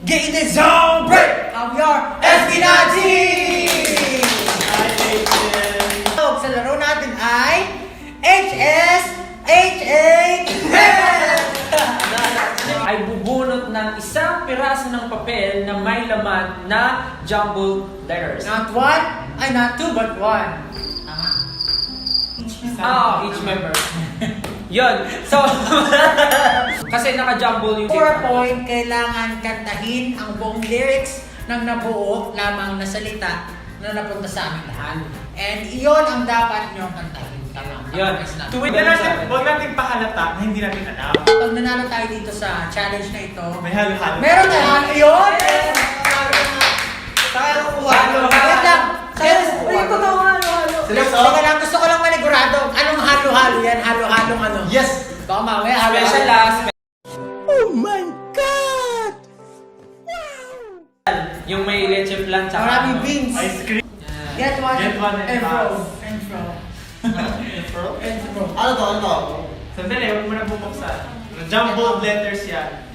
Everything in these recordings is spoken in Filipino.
Get in the zone, break! I'm your Espinazi! Sa laro natin ay ay bubunot ng isang piraso ng papel na may laman na jumbled letters. Not one, ay not two, but one. Tama. Each member. Yun. So, kasi naka-jumble yung 4 point, kailangan kantahin ang buong lyrics ng nabuo lamang na salita na napunta sa aming lahat. And iyon ang dapat nyo kantahin. Tama. Yun. Huwag natin pahalata na hindi natin alam. Pag nanalo tayo dito sa challenge na ito, May halo-halo. meron na yun! Tayo kuha. Wait lang! Ay, totoo nga, halo. Sige lang, gusto ko lang manigurado. Anong halo-halo yan? Halo-halong ano? Yes! Baka mamaya halo-halo. Special last. Oh my God! Yung may leche flan tsaka Maraming beans. Ice cream. Get one, Get one and fro. pass. And fro. Pearl? And fro. Ano to? Sandali, huwag mo na bubuksan. Jumbled letters yan.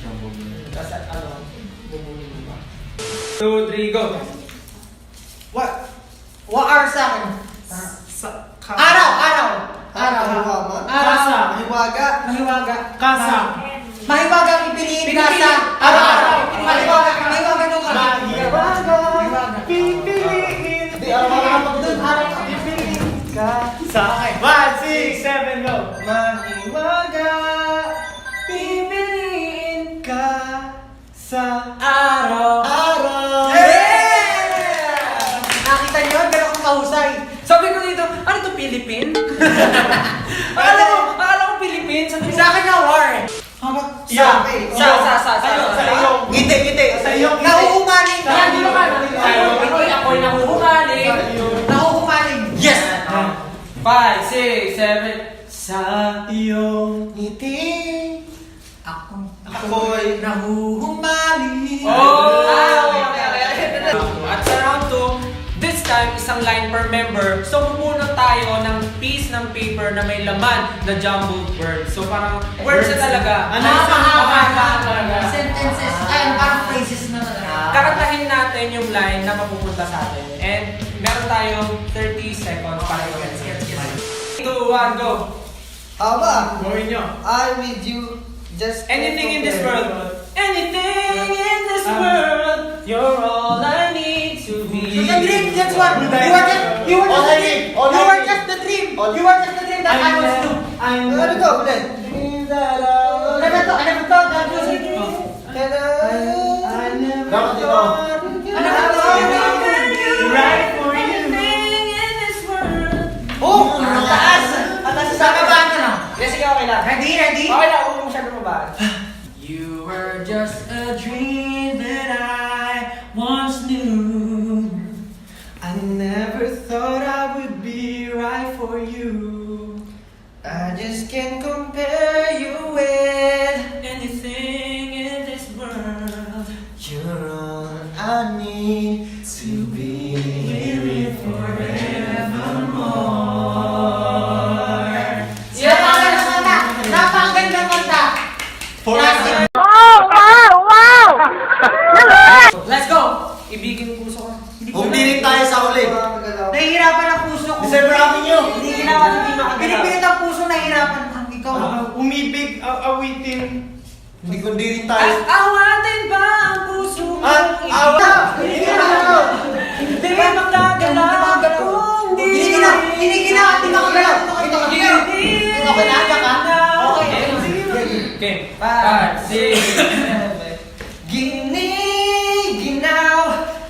Kasi ano, bubulin mo ba? 2, 3, go! What are sa akin? Araw! Araw! Kasa. Mahiwaga. Mahiwaga. Kasa. Mahiwaga ang pipiliin. Pinipili. Kasa. Araw. Mahiwaga. Mahiwaga nung ano. Mahiwaga. Pipiliin. Hindi, araw-araw Doon, araw. Sa 1, 6, 7, go! Mahiwaga, pipiliin ka sa Araw. Yeah! Nakita niyo? Ganun akong kahusay. Sabi ko dito, ano to, Philippine? akala ko Philippine. Sabi ko, Sa akin na war. Sa sa. Ngiti. Sa iyong Nahuhumaling ka. Hindi mo ka. Hindi ako'y nahuhukali. Nahuhumaling. Yes! 5, 6, 7. Sa iyong Ngiti. Ako'y nahuhumaling. At sa round 2, this time, isang line per member. So, pupuno tayo ng piece ng paper na may laman na jumbled words. So, parang words na talaga. Mahaba talaga. sentences. Ay, parang phrases na talaga. Kakantahin natin yung line na mapupunta sa atin. And meron tayong 30 seconds para gawin. 2, 1, go! Aba, Gawin nyo. I'm with you. Just Anything in this world. Anything in this world. You're all I need to be. The dream, that's what. You were just the dream. You were just the dream. You were just the dream that I was to. Ano to? Ulit. Ano to? Dapat ito. Ano to? Right for you. Anything in this world. Oh! Ang taas! Ang taas sa kabaan ka na. Sige, okay lang. Ready? Okay lang, huwag mo masyado mabaan. You were just a dream that I once knew. I never thought I would be right for you. I just can't compare you with. Anything in this world. You're all I need to be here forevermore. Napakagandang kanta! Forever. Let's go! Ibigin yung puso ko. Humdirin tayo sa uli. Nahihirapan ang puso ko. December Avenue. Hindi ginawa, hindi makagalaw. Pinipilit ang puso, nahihirapan. Ikaw. Umibig, awitin. Hindi kundirin tayo. Awatin ba ang puso mo? Hindi Hindi magdagalaw kung di. Hindi ginawa, hindi makagalaw. Okay na, ka? Okay. 5, 6, Giniginaw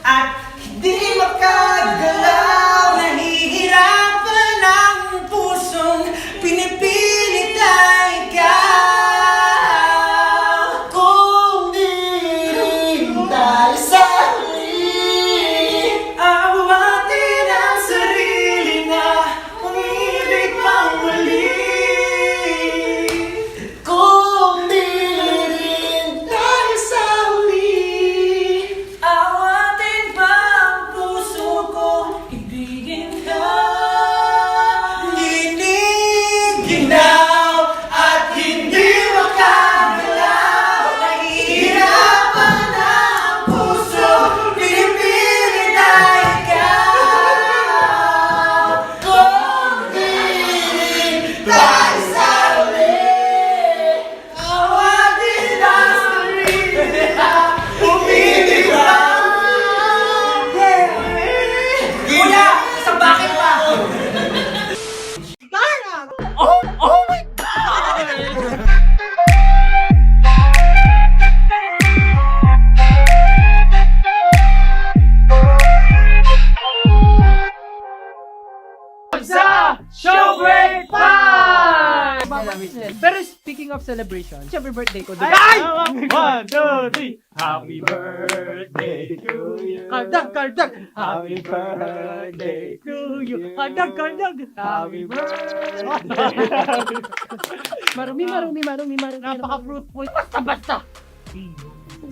at hindi makagalaw. Nahihirapan ang pusong pinipilit na ikaw. Kung di rin tayo sa huli. awatin ang sarili na umibig pang muli. Kung di rin tayo sa huli. Awatin pa ang puso ko, ibigin ka. Giniginaw at hindi makagalaw. Nahihirapan ang of celebration, siyempre birthday ko. Ay! 1, 2, 3. Happy birthday to you. Kardag! Happy birthday to you. Kardag! Happy birthday. Marumi. Napaka-fruitful. Basta!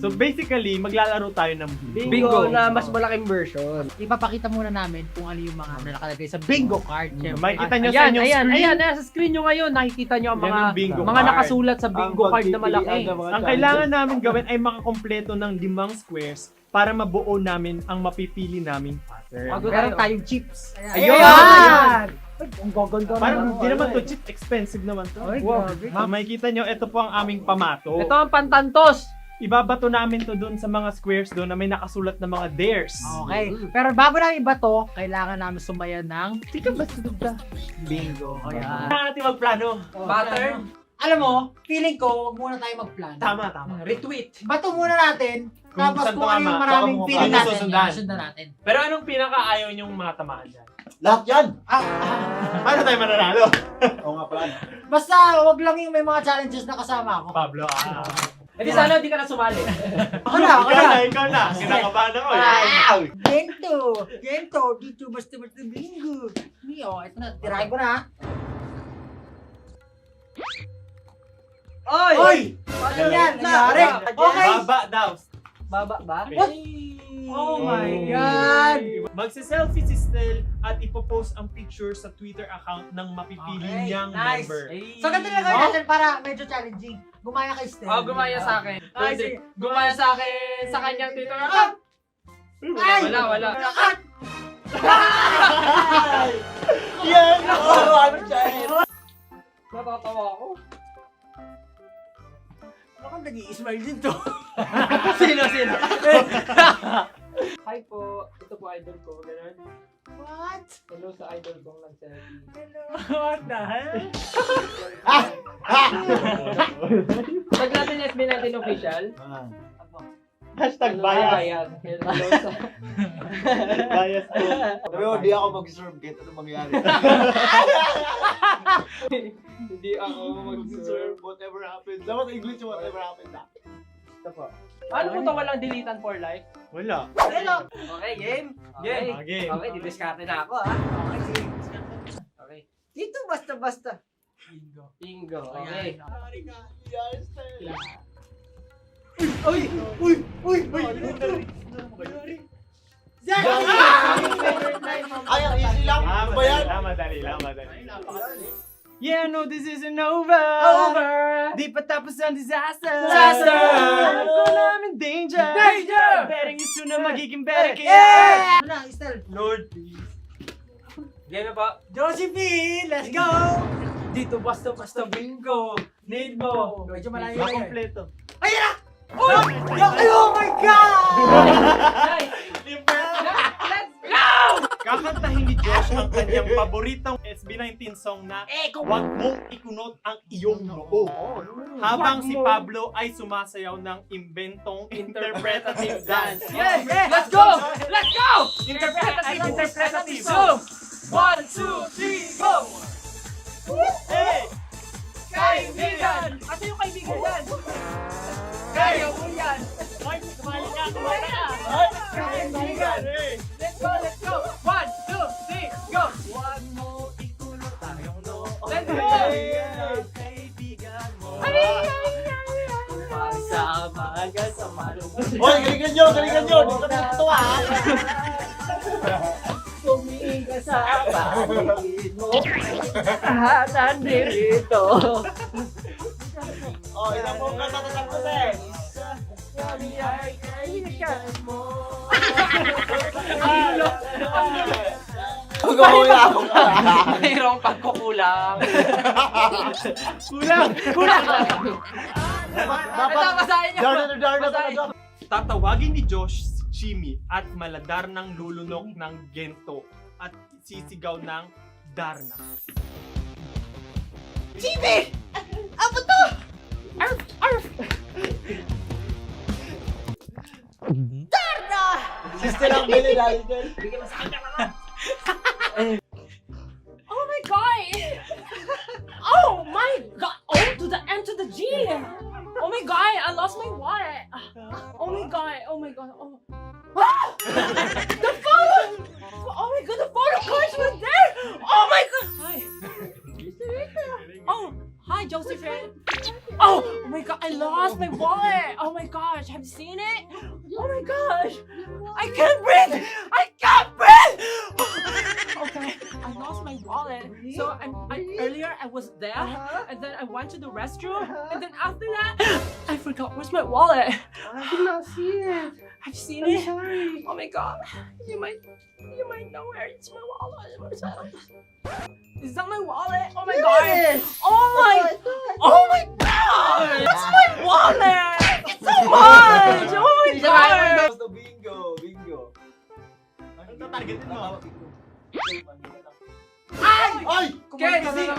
So basically, maglalaro tayo ng Bingo na mas malaking version. Ipapakita muna namin kung ano yung mga nakalagay sa bingo card. Makikita nyo sa inyong screen. Ayan, nasa screen nyo ngayon. Nakikita nyo ang Yan mga yung bingo mga card. nakasulat sa bingo card na malaki. Ang kailangan namin gawin ay makakompleto ng 5 squares para mabuo namin ang mapipili naming pattern. Meron tayong chips. Ayun! Ang gaganda Parang hindi naman to cheap, expensive naman to. Ay, Wow. grabe. Makikita nyo, ito po ang aming pamato. Ito ang pantantos. Ibabato namin to doon sa mga squares doon na may nakasulat na mga dares. Okay. Pero bago namin iba to, kailangan namin sumayan ng tika basta bingo. Ayan. Kailangan natin magplano. Pattern? Alam mo, feeling ko, wag muna tayo mag-plan. Tama. Retweet. Bato muna natin, Kung tapos saan kung ano yung tumama, maraming saka feeling kung natin, susundan. susundan natin. Pero anong pinaka-ayaw nyong mga tamaan dyan? Lahat yan. Paano tayo mananalo? Oo nga pala. Basta, wag lang yung may mga challenges na kasama ako. Pablo, Eh di sana hindi ka na sumali. Ako na. Ikaw na. Kinakabahan ako eh. Gento, dito basta bingo. Mio, ito na, tirahin ko na. Oy! Paano yan? Nangyari? Okay! Baba daw. Baba ba? Oh my God! Magse-selfie si Stel at ipopost ang picture sa Twitter account ng mapipili Okay, niyang nice. member. So, ganito lang gawin natin para medyo challenging. Gumaya kay Stel. Gumaya sa akin. Ay, sige. Gumaya sa akin sa kanyang Twitter account. Ay! Wala. Yan! Oo, ano dyan? Natatawa ako. Baka nag-i-smile din to. Sino? Hi po. Ito po idol ko. Ganun. What? Hello sa idol kong nag-selfie. Hello? What the hell? Pag natin SB natin official. Hashtag Bayad. Hello sa... Bias ko. Sabi mo, di ako mag-serve kahit ano mangyari. Hindi ako mag-serve. Whatever happens. Dapat English yung whatever happens. Ito po. Paano mo to walang deletan for life? Wala. Hello? Okay, game. Game. Okay. Okay, didiskarte na ako Okay, sige. Okay. Dito basta-basta. Bingo. Okay. Okay. Yes, sir. Uy! Ay, ang easy lang. Ano ba yan? Madali lang. Yeah, no, this isn't over. Di pa tapos ang disaster. Alam ko namin danger. Betting you soon na magiging better kid. Ano na, Estel? Lord, please. Game na pa. Josephine, let's go! Dito basta bingo. Need mo. Medyo malayo na yun. Makompleto. Ayun na! Oh my God! Kakantahin ni Josh ang kanyang paboritong SB19 song na Huwag Mong Ikunot Ang Iyong Noo. Habang si Pablo ay sumasayaw ng imbentong interpretative dance. Yes! Let's go! Interpretative. So, 1, 2, 3, go! Hey! Kaibigan! Ito yung kaibigan yan! Kaya mo yan! Hoy, kumali ka! Kaibigan! Hey! Let's go! 1, 2, 3, go! Huwag mo ikunot ang iyong noo. Let's go! Kaibigan mo. Hoy, galingan nyo! Di ko na natuwa, ha? Tumingin ka sa paligid mo. Nandito. Oh, ilang mo ka tatatapos eh. Kami ay kaibigan mo. Gawin ako. Mayroong pagkukulang. Kulang! Dapat, basahin niyo. Darna. Tatawagin ni Josh si Jimmy at maladar ng lulunok ng Gento at sisigaw ng Darna. Jimmy! Apa to? Sister lang bilhin natin dyan. Oh my god! Oh my god! Oh, to the M to the G! god. Oh. Ah! The phone! Oh my god, the photo cards were there! Oh my god! Hi. Oh, hi, Josephine. Oh my god, I lost my wallet. Oh my gosh, have you seen it? Oh my gosh. I can't breathe. I can't breathe. Okay, I lost my wallet. So earlier I was there, and then I went to the restroom, and then after that, I forgot where's my wallet. I did not see it. Have you seen I'm it? sorry. Oh my god, you might know where it's my wallet. Where's that? Is that my wallet? Oh my god! Yes. Oh my god! That's my wallet! Thank you so much! Oh my god! Basta bingo, bingo. Ano tatargetin mo? Ay! Kenzie!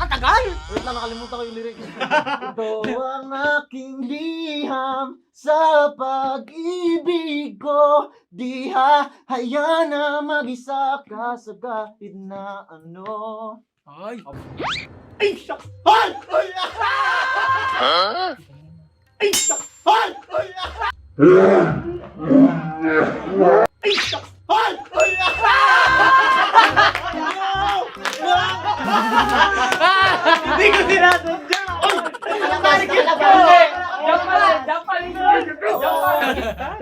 Ang tagal! Wait lang, nakalimutan ko yung lyrics. Ito ang aking liham sa pag-ibig ko. Di hahayaan na mag-isa ka sa kahit na ano. Ay. Ay, shucks! Ay! Ay! Ay, shucks! Ay! Ay! Ay, shucks! Ay! Ay! Hindi ko sinasadya!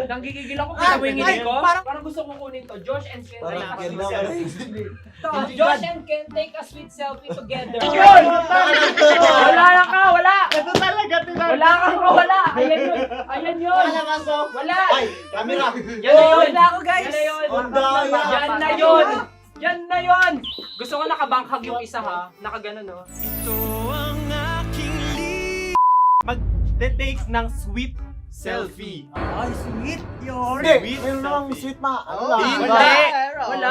Nanggigigil ako kita mo yung ngiti ko. Parang gusto kong kunin to. Josh and Ken take a sweet selfie. Josh and Ken take a sweet selfie together. Wala lang ka, wala! Ito talaga Wala kang wala! Ayan yun! Ayan yun! Wala! Ay, camera! Yan na yun! Wala ako guys! Yan na yun! Ang daya! Yan na yun! Yan na yun! Gusto ko nakabanghag yung isa ha. Nakaganon no. Mag-take ng sweet selfie. Ay, sweet yun. Hindi, meron namang sweet na. Ano lang? Wala! Wala!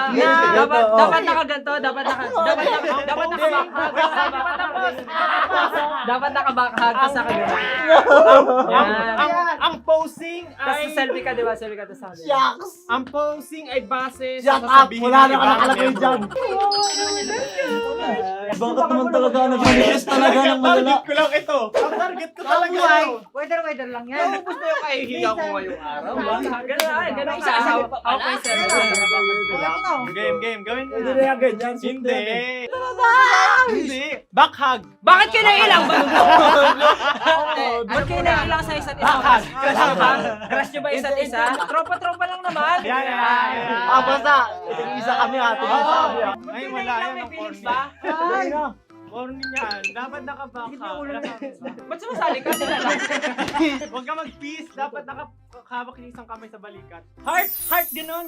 Dapat nakaganto, dapat nakabanghag. Dapat nakabanghag ka sa kanya. Ang posing Tapos ay selfie ka, di ba? Selfie ka to sa akin. Shucks! ang posing ay base Shut sa up! sasabihin Wala ng na iba nakalagay member. dyan. Bakit naman talaga nag-manifest talaga ng malala? Target ko lang ito. Ang target ko talaga Ay, ito. weather lang yan. Naubos na yung kahihiya ko ngayong araw. Ganun ay, ganun sa asawa pa pala. Okay, sir. Game. Gawin mo Hindi na. na yan ganyan. Hindi. Hindi. Back hug. Bakit kayo nailang ba? Ba't kayo nailang sa isa't isa? Crush nyo ba isa't isa? Tropa-tropa lang naman. Yan. Basta, tig-isa kami ha. Tig-isa kami ha. Ay, Wait wala lang, yan. may Ang feelings corny. ba? Corny niyan. Dapat naka-back hug. Ba't sumasali ka sila lang? Huwag ka mag-peace. Dapat nakahawak yung isang kamay sa balikat. Heart. Ganon.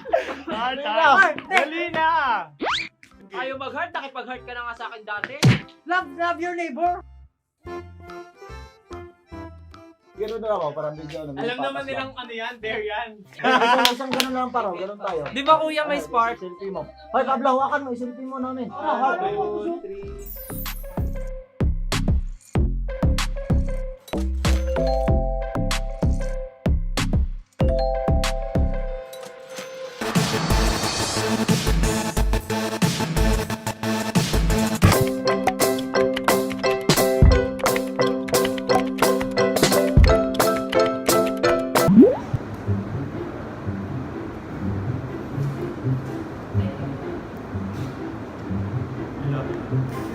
Heart. Dali na. Ayaw mag-heart, nakipag-heart ka na nga sa akin dati. Love your neighbor. Gano'n na ako, parang video. Alam naman nilang ano yan, dare yan. Isang gano'n lang paro, gano'n tayo. Di ba kuya may spark? Selfie mo. Hoy, Pablo, hawakan mo, iselfie mo namin.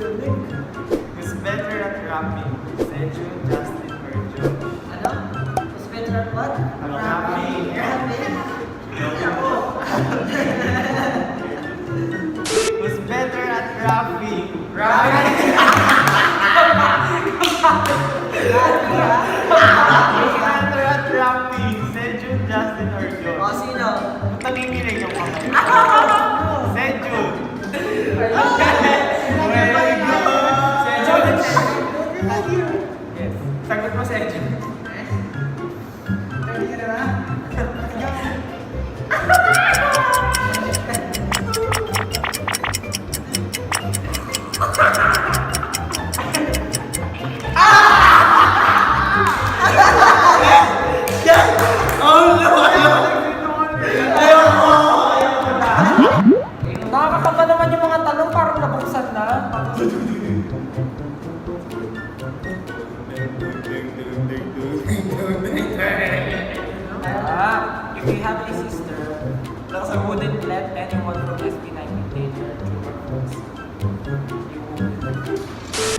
Who's better at rapping? Seju, Justin, or Joe? Who's better at what? Rapping. Who's better at rapping? Who's better at rapping? Seju, Justin, or Joe? O, sino? Nanginginig yung kamay. Seju. Yes. Sagot mo, Seju. Nakakakaba naman yung mga tanong, parang nabuksan na. If you have a sister, you wouldn't let anyone from SB19 date her through her books.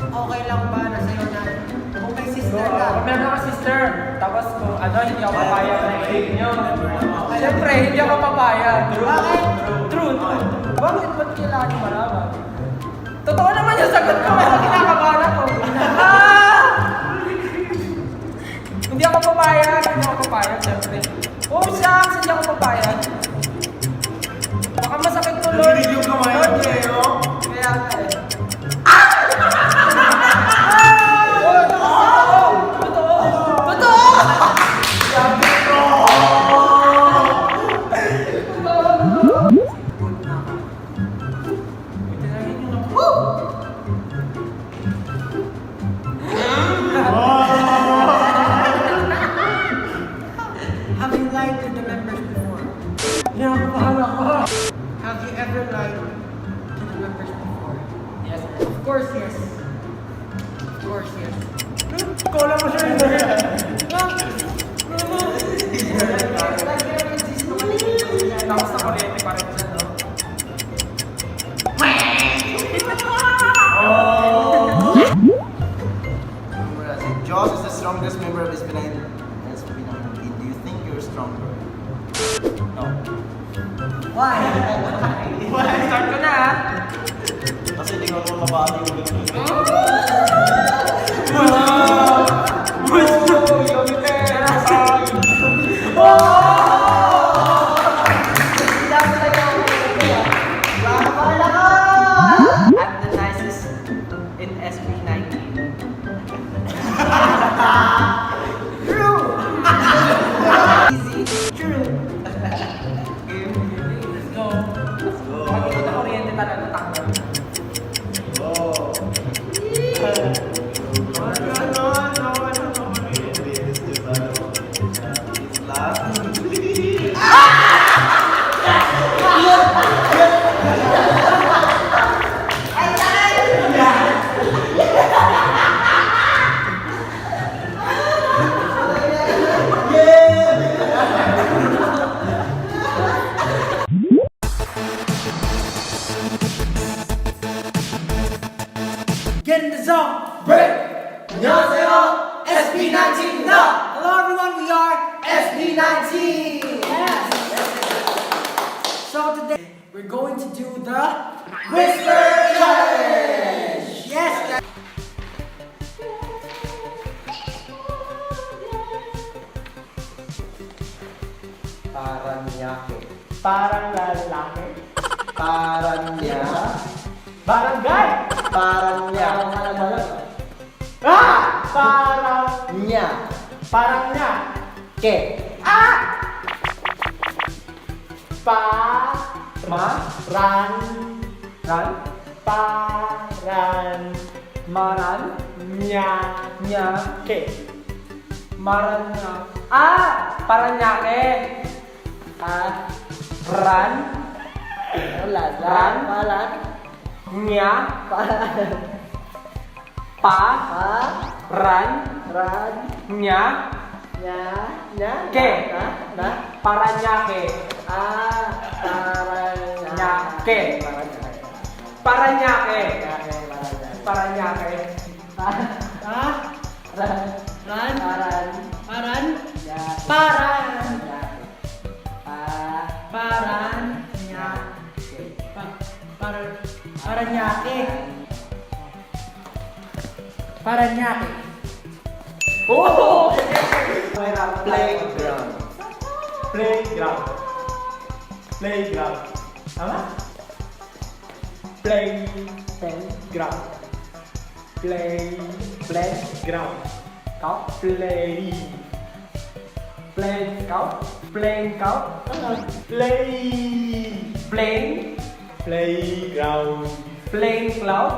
Okay lang ba na sa'yo na kung may sister ka? Kung meron ako sister, tapos kung ano, hindi ako papayag na i-date nyo. Siyempre, hindi ako papayag. Bakit? True. Bakit? Ba't kailangan nyo malaman? Totoo naman yung sagot ko, pero kinakabahan ako. Hindi ako papayag, siyempre. Oh, shucks, hindi ako papayag. Baka masakit to, Lord. Narinig yung kamay mo, Kaya nga eh. Have you lied to the members before? Have you ever lied to the members before? Yes. Of course, yes. Of course, yes. Kola mo siya Tapos na kuryente pa rin siya, no? Josh is the strongest member of SB19. Do you think you're stronger? Why? Start ko na, ah. Kasi hindi ko mabati yung I'm the nicest in SB19. Let's go. Pag ito na kuryente talaga, takbo. Get in the zone. Break. 안녕하세요. SB19 나. Hello everyone, we are SB19. Yes. So today we're going to do the Whisper Challenge. Yes. Guys. Paranaque. Parang lalaki. Paranya. Barangay! Paranya. Ah! Parang... Nya. Parang niya. Ke. Pa... Ma? Ran... Ran? Paran... Maran? Nya... Nya? Ke. Maranya. Paranaque. Ran? Ran? Nya? Pa? Ran? Nya? Ke? Paranaque. Nyake. Paranaque. Paranaque. Ran. Paran. Paran. Paran. Nya. Paranyake. Paranyake. Oh! Playground. Playground. Playground. Tama? Playground. Playground. Kau? Play. Kau? Play. Plane? Playground. Plane cloud?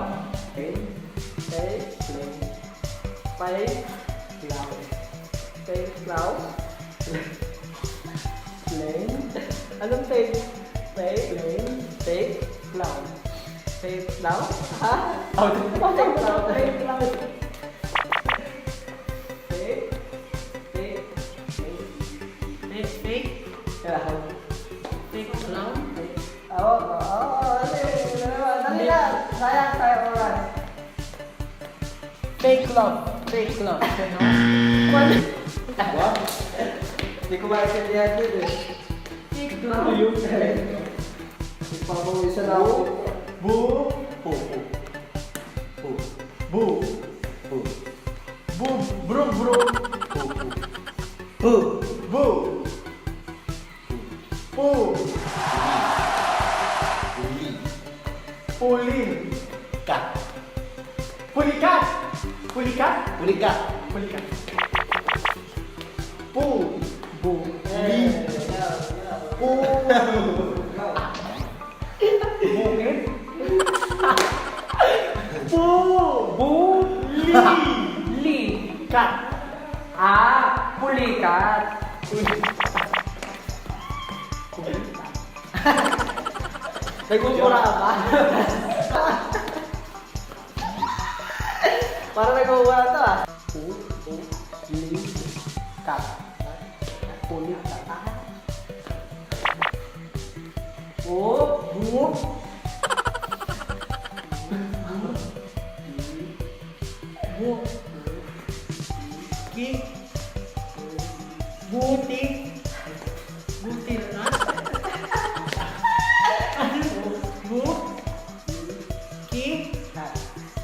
Anong play? Play. Cloud. Wait lang? Ha? Oh, wait lang. Wait lang. Fake. Kailangan. Fake clown. Dali na. Sayang tayo oras. Fake love. Fake love. What? Hindi ko maintindihan din eh. Fake clown. Ipapawisan na ako. Pulikat. Nagmumura ka ba? Parang nagmumura to ah. Pulikat. Pulikat. Buti na.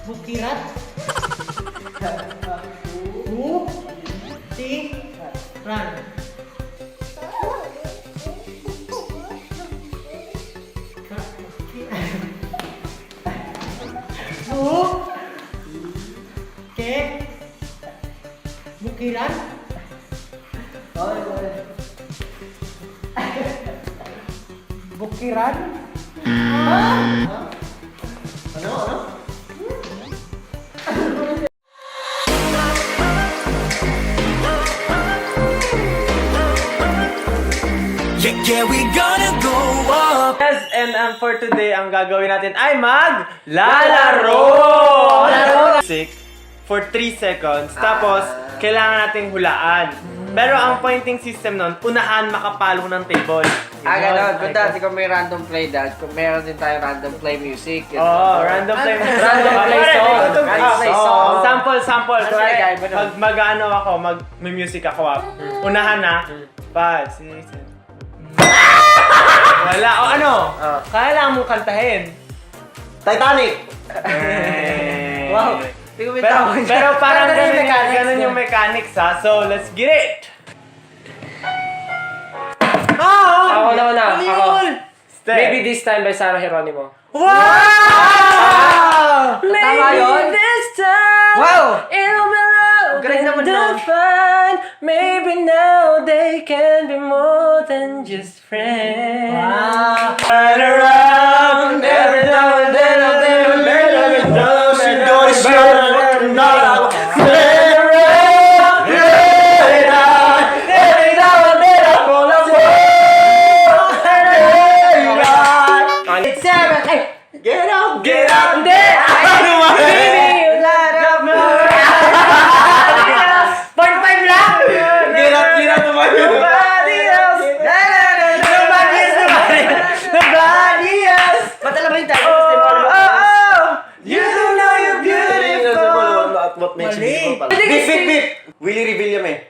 Bukirat. Ran. Bukiran. Bukiran. Yes, and for today, ang gagawin natin ay maglalaro! For 3 seconds. Tapos, kailangan nating hulaan. Pero ang pointing system nun, unahan makapalo ng table. Ganon. Punta, kung may random play dance, kung meron din tayo random play music. Random play music. Random play song. Random play song. Sample. Ano yung guy mo nun? Mag-ano ako, may music ako. Unahan na. 5, 6, 7. Wala. O ano? Kailangan mong kantahin. Titanic! Wow. Pero parang ganun yung mechanics ha. So, let's get it! Ako na. Step. Maybe This Time by Sarah Geronimo. Wow! Tama yun? This time, Wow! it'll be love Galing naman and nun. fun. Maybe now they can be more than just friends. Turn around, every now and then I'll be a better know she goes short now. Turn around, every now and then I fall apart. It's 7, 8. Get up, hindi! Baby, you light up my world. 45 lang! Get up naman yun! Nobody else. Nobody else. Ba't alam mo yung time? You don't know you're beautiful. What makes you beautiful pala? Beep, beep, beep. Willie Revilla me.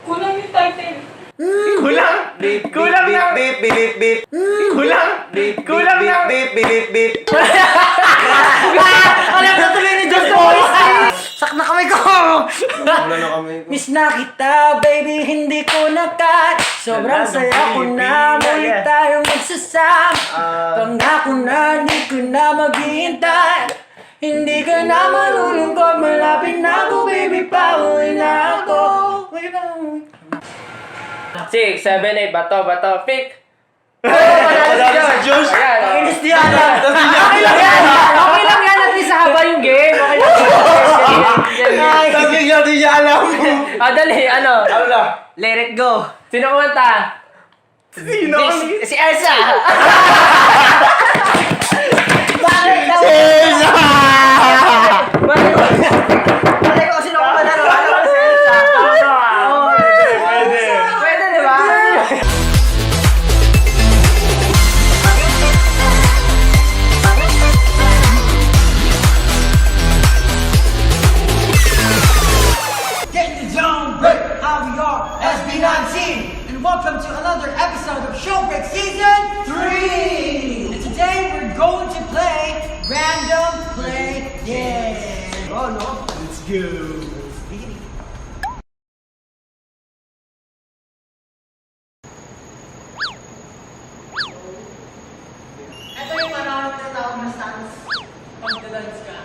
Kulang yung title. Kulang ng... Kulang ng... Alam na tuloy ni Just Boys! Sak na kamay ko! Wala na kami. Miss na kita, baby, hindi ko nakat. Sobrang saya ko na, muli tayong magsasama. Pangako na, hindi ko na maghihintay. Hindi ka na malulungkot, malapit na ako, baby, pauwi na ako. 6, 7, 8, bato, pick! Josh! Inis di Ana. Okay lang yan, at least haba yung game. Okay lang. Sabi niya, di niya alam. Dali, ano? Ano na? Let it go. Sino kumanta? Sino? Si Elsa. Pwede ko sino ko manalo. Ano ko si Elsa? Pwede, di ba? Get in the zone, break, how we are, SB19, and welcome to another episode of Showbreak Season 3! And today we're going to play Random Play Game. Oh no, let's go. Ito yung tinatawag na stance. Pag-dance ka.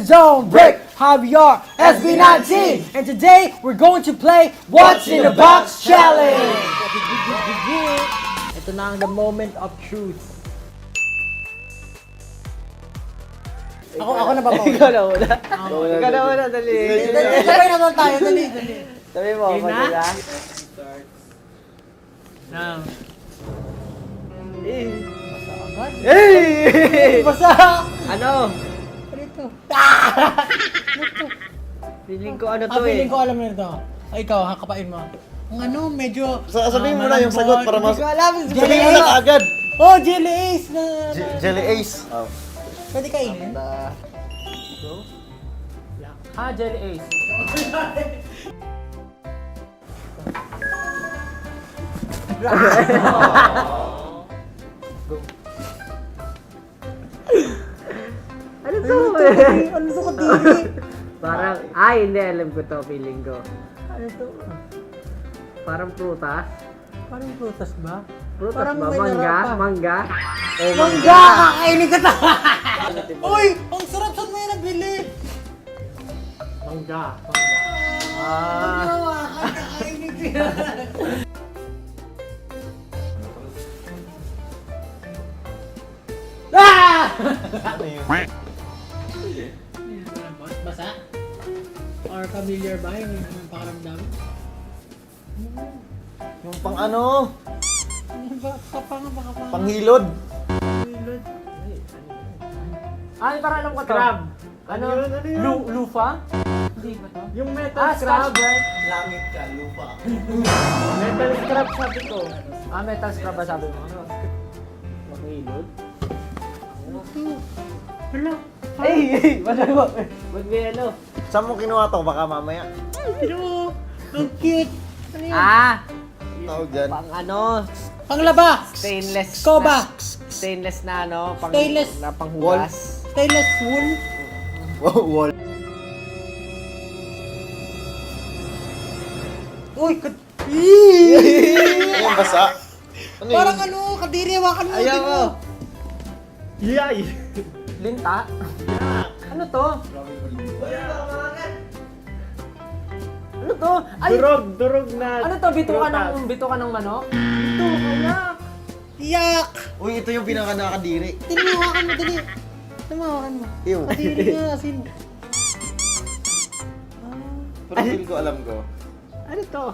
Zone Break Javier SB19, and today we're going to play What's in the Box Challenge. Ito na ang the moment of truth. Ako na ba mo? Ikaw na una. Ikaw na una, dali. Sabay naman tayo, dali. Sabi mo, Game na? maganda. Now. Hey! Basta! Ano? Ito. Feeling ko ano to Feeling eh. ko alam na ito. Ay, ikaw, hakapain mo. Ang ano, medyo... Sabihin mo na yung sagot para mas... Hindi ko alam. Sabihin mo na kaagad. Oh, Jelly Ace na... Jelly Ace. Oh. Pwede kainin? Jelly Ace. Ano to kadiri? Parang, ay, hindi, alam ko to, feeling ko. Ano to? Parang prutas. Parang prutas ba? Prutas Parang ba? may Mangga? narapa. Mangga? O Mangga! Kakainin ka ta! Uy! Ang sarap saan mo yung nabili? Mangga. Kakainin ka yan. Ah! Basa? Or familiar ba yung pakaramdam? Yung pang ano? Kapanga ba kapanga? Panghilod. Ay, parang alam ko to. Crab. Ano? Ano yun? Lufa? Hindi ba to? Yung metal Scotch crab. Brite. Langit ka, lupa. Metal crab sabi ko. Metal scrub ba sabi mo? Makilod. Hala. Hey! Wala mo. Ba't may ano? Saan mo kinuha to? Baka mamaya. Pero, ang cute. Ano yun? Tawag dyan. Pang ano? Panglaba! Stainless. Skoba! Stainless na ano? Pang, Stainless. Na panghugas. Stainless wool. Wall. Uy, Ayun, basa. Ano yun? parang ano, kadiri, hawakan mo. Ayaw tingnan mo. Yay! Linta? Ano to? Ano to? Ay! Durog na. Ano to? Bituka ng manok? Ito, anak! Yak! Uy, ito yung pinaka nakakadiri. Dali, hawakan mo, dali. Dali, hawakan mo. Ew. Kadiri nga, asin. Pero feel ko alam ko. Ano to?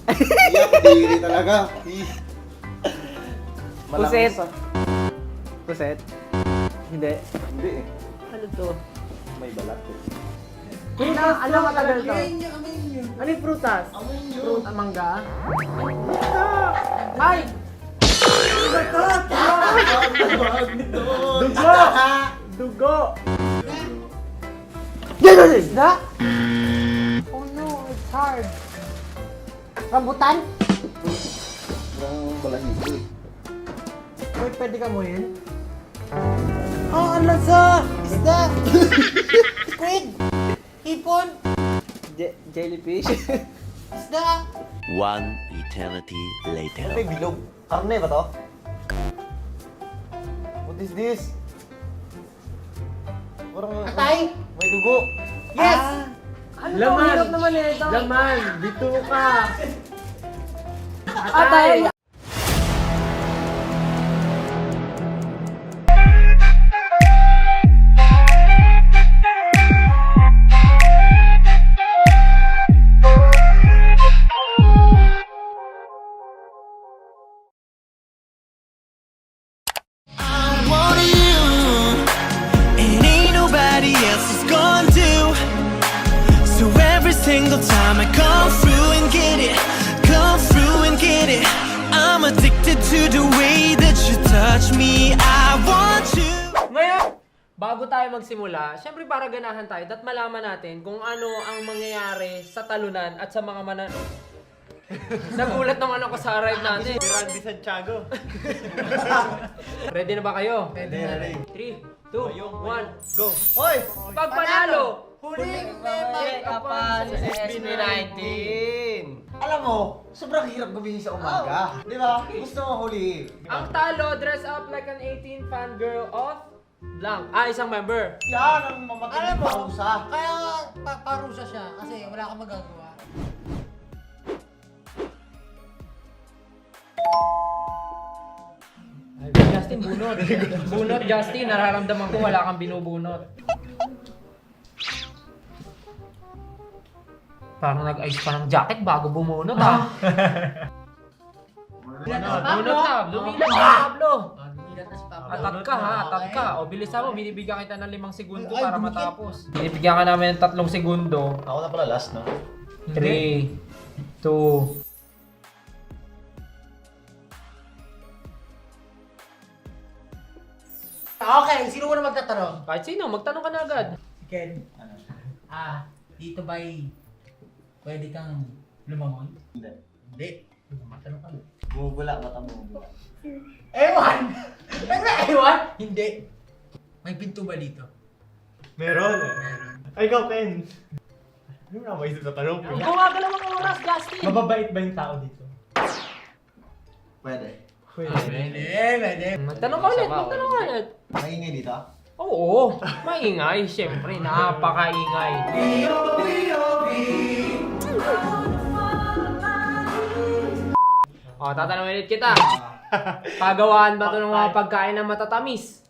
Iyak, diri talaga. Ih. Puset. Malangis ah. Puset? Hindi. Hindi eh. Ano to? May balat eh. Ano matagal to? Kain niya, kamayin niyo. Ano yung prutas? Amoy nyo. Fruit, mangga? Ay! Dugo! Dugo! Isda? Oh no, it's hard. Rambutan? Yung balahito eh. Wait, pwede ka mo yun? Oh, ang lasa! Isda! Squid! Hipon! Jellyfish? Isda! One eternity later. Ano may bilog? Karne ba to? What is this? Parang Atay! may dugo. Yes! Ano to? Hirap naman eh ito. Laman, bituka. Atay! Want you, and ain't nobody else is gonna do. So every single time I come through and get it, come through and get it. I'm addicted to the way that you touch me. I want you. Ngayon, bago tayo magsimula, syempre para ganahan tayo at malaman natin kung ano ang mangyayari sa talunan at sa mga Nagulat naman ako sa arrive natin. Si Randy Santiago. Ready na ba kayo? Pwede na rin. 3, 2, 1, go! Hoy! Pag panalo, Huling make-upan sa SB19! Alam mo, sobrang hirap gumising sa umaga. Di ba? Gusto mo huli. Ang talo, dress up like an 18 fangirl of blank. Isang member. Yan ang mamating pausa. Kaya parusa siya kasi wala kang magagawa. Justin, bunot. Bunot, Justin. Nararamdaman ko wala kang binubunot. Parang nag-ice pa ng jacket bago bumunot ah. Bunot na. Lumilat na, Pablo. Atat ka ha, atat ka. O bilisan mo, binibigyan kita ng 5 segundo para matapos. Binibigyan ka namin ng 3 segundo. Ako na pala last, no? 3, 2, Okay, sino muna magtatanong? kahit sino, magtanong ka na agad. Ken. Dito ba'y pwede kang lumangoy? Hindi. Hindi. Magtanong ka. Bumubula, mata mo. Ewan! Ano ewan? Hindi. May pinto ba dito? Meron. Ay, ikaw, Ken. Ano na maisip na tanong? Gumagalaw ang oras, Justin. Mababait ba yung tao dito? Pwede. Pwede. Magtanong ka ulit, magtanong ka ulit. Maingay dito? Oo, maingay. Siyempre, napakaingay. O, tatanong ulit kita. Pagawaan ba ito ng mga pagkain na matatamis?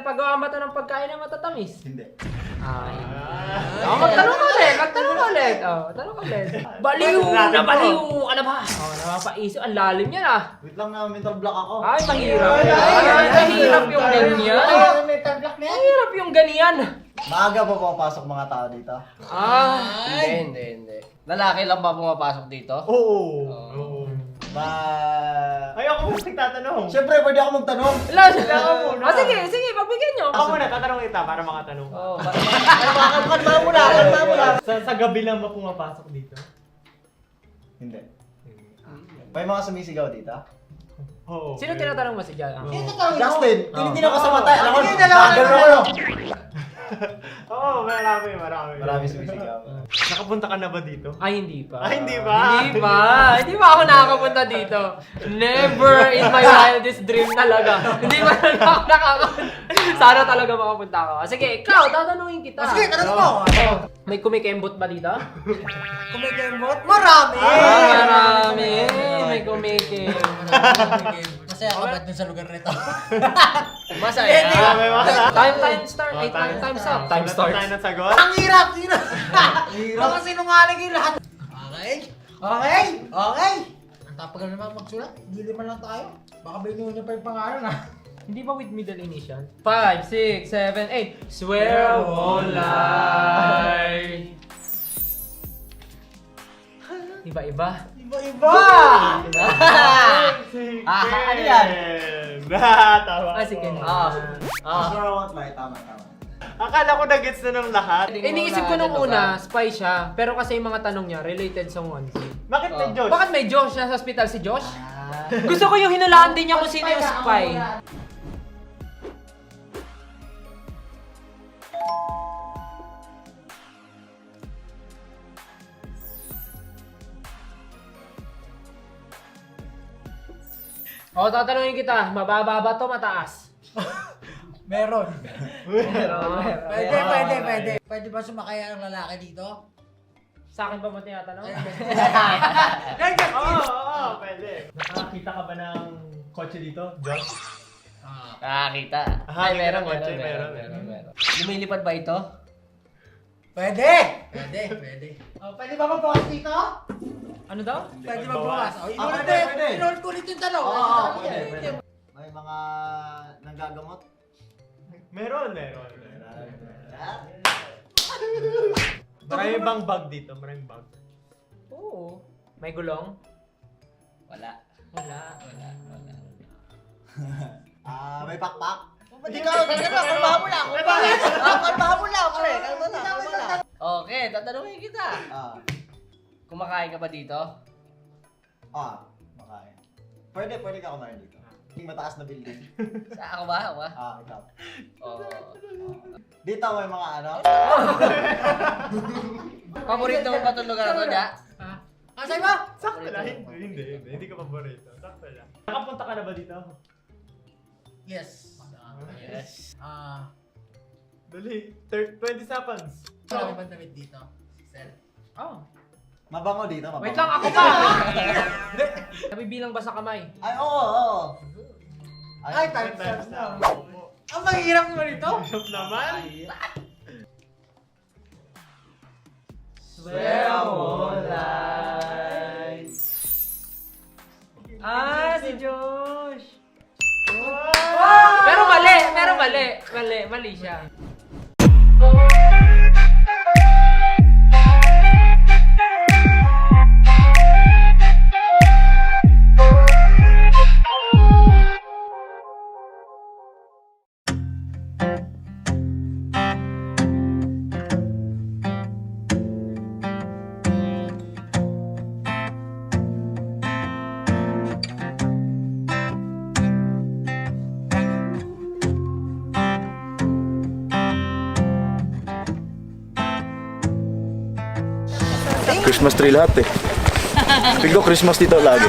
Pagawaan ba ito ng pagkain na matatamis? Hindi. Ay. Magtanong ka ulit, magtanong ka ulit. Magtanong ka ulit. Baliw na baliw ka na ba? Napapaisip. Ang lalim yan ah. Wait lang na, mental block ako. Ay, mahirap. Ay, mahirap yung ganyan. Mahirap yung ganyan. Maaga pa pumapasok mga tao dito? Hindi. Lalaki lang ba pumapasok dito? Oo. Ay, ako mas nagtatanong. Siyempre, pwede ako magtanong. Ako muna. Sige, pagbigyan nyo. Ako muna, tatanong kita para makatanong. Oo, Kalma mo na. Sa gabi lang ba pumapasok dito? Hindi. May mga sumisigaw dito? Oo. Sino tinatanong mo si Jan? Justin, tinitin ako sa mata. Alam mo, Oo, marami. Marami sumisigaw. Nakapunta ka na ba dito? Ay, hindi pa. Ay, hindi ba? Hindi ba ako nakakapunta dito? Never in my wildest dream talaga. Hindi ba ako nakakapunta? Sana talaga makapunta ako. Sige, ikaw, tatanungin kita. Sige, tanong mo. May kumikembot ba dito? Kumikembot? Marami! Marami. May kumikembot. Masaya ka ba dun sa lugar nito? Masaya. May mga Time start. Time's up. Time Sagot starts. tayo ng sagot. Ang hirap! Baka sinungaling yung lahat. Okay. Ang tapagal naman magsulat. Hindi naman lang tayo. Baka binuhin niyo pa yung pangalan ha. Hindi ba with middle initial? 5, 6, 7, 8. Swear I won't lie. Iba-iba. Iba! ano yan? Tama. Sige. Sure, I won't lie. Tama. Akala ko na-gets na ng lahat. Iniisip ko nung una, spy siya. Pero kasi yung mga tanong niya, related sa one scene. Bakit may Diyos? Bakit may Josh siya sa hospital si Josh? Gusto ko yung hinulaan din niya kung sino yung spy. O, tatanungin kita, mababa ba to mataas? Meron. Pwede. Pwede ba sumakay ang lalaki dito? Sa akin ba mo tinatanong? Oo, pwede. Nakakita ka ba ng kotse dito, Josh? Nakakita. Ay, meron. Lumilipad ba ito? Pwede. Pwede ba magbukas dito? Ano daw? Pwede magbukas. Pwede. Inulit ko ulit yung tanong. Pwede. May mga nanggagamot? Meron. Maraming bang bag dito? Maraming bag. Oo. May gulong? Wala. May pakpak? Kalmahan mo lang, pre. Kalma lang. Okay, tatanungin kita. Kumakain ka ba dito? Makain. Pwede ka kumain dito. Yung mataas na building. Ako ba? Ikaw. Oo. Dito may mga ano? Paborito mo ba itong lugar na to, Ja? Sa'yo ba? Sakto lang. Hindi ka paborito. Sakto lang. Nakapunta ka na ba dito? Yes. Dali. 20 seconds. Marami bang damit dito? Sir? Oh. Mabango dito, mabango. Wait lang, ako pa! Nabibilang ba sa kamay? Ay, oo. Ay, time na. Ang mahirap naman ito. Shop naman. Swear I won't lie. Si Josh! Pero mali siya. Christmas tree lahat eh. Tingko Christmas dito lagi.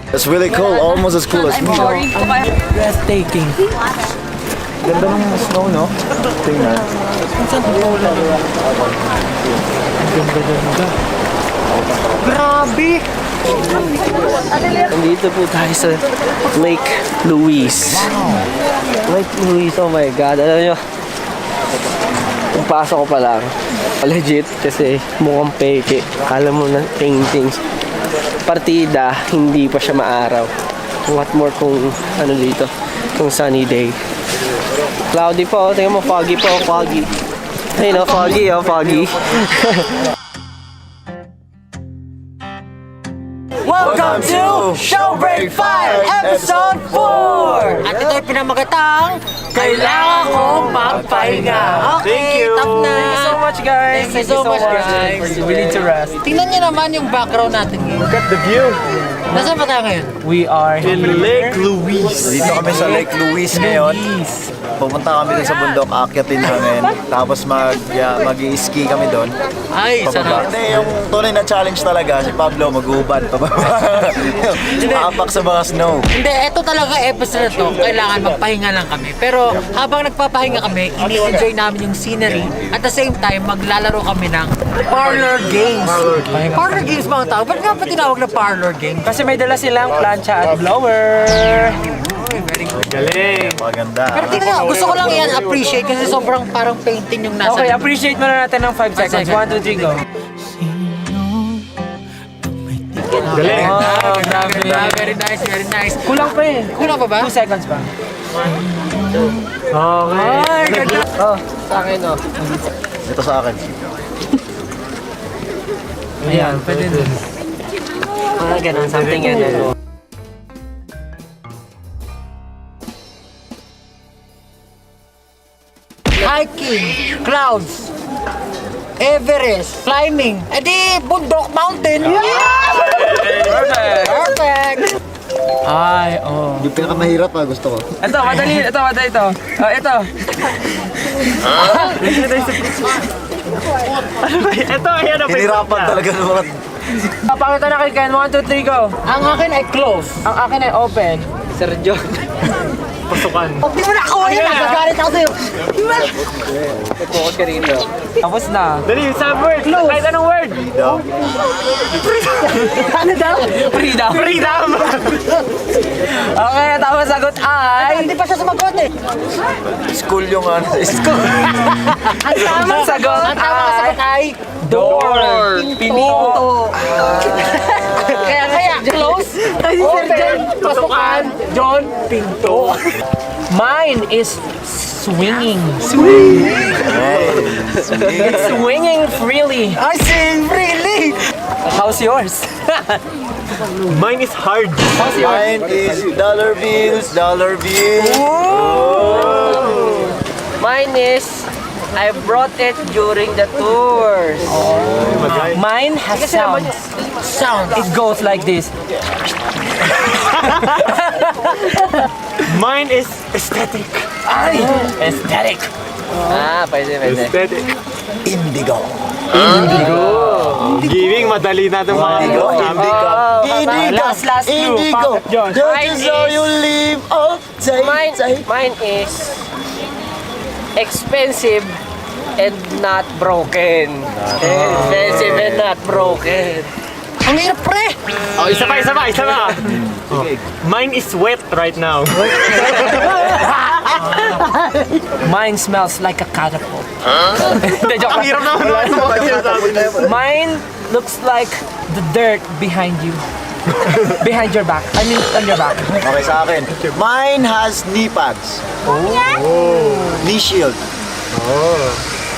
It's really cool, almost as cool as me. Breathtaking. Ganda ng snow, no? Tingnan. Grabe! Nandito po tayo sa Lake Louise. Lake Louise, oh my God. Alam nyo, kung pasok ko pa lang, legit kasi mukhang peke. Alam mo na paintings. Partida, hindi pa siya maaraw. What more kung ano dito, kung sunny day. Cloudy po, tingnan mo, foggy po, foggy. Ayun, oh, foggy, oh, foggy. Welcome to Showbreak Fire Episode 4! At ito'y pinamagatang Kailangan Kong Magpahinga. Okay, Thank you. top na. Thank you so much, guys. Thank you so much, guys. We need to rest. Tingnan niyo naman yung background natin ngayon. Look at the view. Nasaan ba tayo ngayon? We are In Lake Louise. Dito kami sa Lake Louise ngayon. Pupunta kami dun sa bundok, aakyatin namin. Tapos mag-i-ski kami doon. Ay, Pababa. sarap. Hindi, yung tunay na challenge talaga, si Pablo mag-uubad pababa. Apak sa mga snow. Hindi, ito talaga episode na to. Kailangan magpahinga lang kami. Pero habang nagpapahinga kami, ini-enjoy namin yung scenery. At the same time, maglalaro kami ng parlor games. Parlor games mga tao. Ba't nga ba tinawag na parlor games? Kasi may dala silang plancha at blower. Ay, very good. Galing. Maganda. Pero tingnan nyo, gusto ko lang yan appreciate kasi sobrang parang painting yung nasa. Okay, appreciate muna natin ng 5 seconds. 1, 2, 3, go. Galing. Oh, grabe. Very nice, very nice. Kulang pa eh. Kulang pa ba? 2 seconds pa. Okay. Ay, ganda. Oh, Sa akin, oh. Ito sa akin. ayan, pwede din. Ganun, something yan. Hiking, clouds, Everest, climbing, edi bundok, mountain. Perfect. Perfect. Ay, oh. Yung pinakamahirap gusto ko. Ito, madali. Ito. Oh, ito. Ito, ayan na. Hinirapan talaga ng mga... Pakita na kay Ken. 1, 2, 3, go. Ang akin ay close. Ang akin ay open. Sir John. Pasukan. Hindi mo na ako yan, nagagalit ako sa'yo. Focus ka rito. Tapos na. Dali, some word. Kahit anong word. Ano daw? Freedom. Freedom. Okay, tapos sagot ay... Hindi pa siya sumagot eh. School yung ano. School. Ang tamang Sagot ang tamang sagot ay Door. pinto. Kaya, close. Kasi Sir John, pasukan. John, pinto. Mine is swinging. It's swinging freely. I sing freely. How's yours? Mine is hard. How's yours? Mine is dollar bills, dollar bills. Mine is, I brought it during the tours. Mine has sound. Sound. It goes like this. Mine is aesthetic. Ay! Aesthetic. Pwede. Aesthetic. Indigo. Giving, madali na itong mga Indigo. Indigo. Indigo. Last clue. Indigo. John. That is how you live. Oh, say, say. Mine is expensive and not broken. Expensive and not broken. Ang hirap pre. Oh, isa pa. Oh. Mine is wet right now. Mine smells like a catapult. Hindi, joke Ang lang. hirap naman. Mine looks like the dirt behind you. Behind your back. I mean, on your back. Okay, sa akin. Mine has knee pads. Knee shield.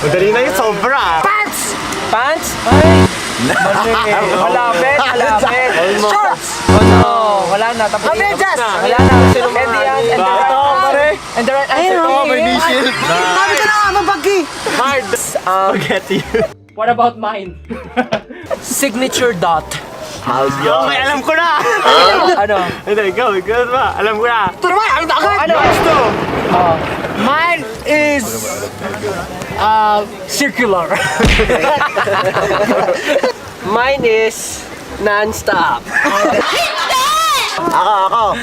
Madali na yung sobra. Pants? Ay! Malapit. Shorts. Oh no, wala na. Tapos Avedas. wala na. And the and the right answer Oh, may knee shield. Sabi ko na nga, mabagi. Hard. Spaghetti. What about mine? Signature dot. How's Okay, alam ko na. Ano? Hindi, go ba? Alam ko na. Ito naman, ang agad. Ano? Gusto. Mine is circular. Mine is non-stop. Ako.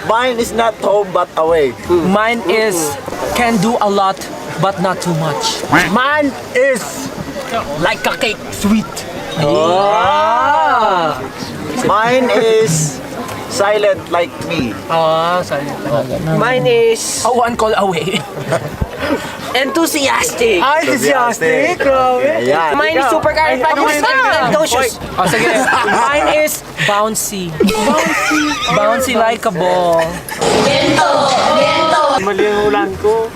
Mine is not home but away. Mine is can do a lot but not too much. Mine is like a cake, sweet. Mine is silent like me. Sorry. Mine is A one call away. enthusiastic. Enthusiastic. Grabe. Ayan. Mine is super characteristic. Oh, sige. Mine is bouncy. Bouncy like a ball. Mali ang ulan ko.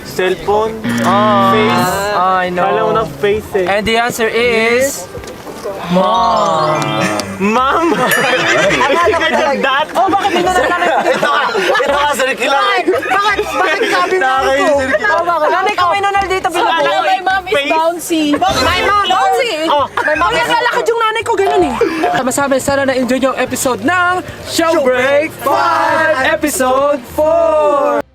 Cellphone. Face. I Kala mo know. na face eh. And the answer is Mom. Ma'am! That? Oh, bakit hindi na nanay ko? Ito ka, circular. Bakit sabi mo Nakakayo, circular. Oh, bakit? Nanay ko may nunal dito. Hello, my mom is bouncy. My mom, bouncy. My mom is Lalakad yung nanay ko, ganun eh. Masabi sana na-enjoy yung episode ng Showbreak 5 Episode 4.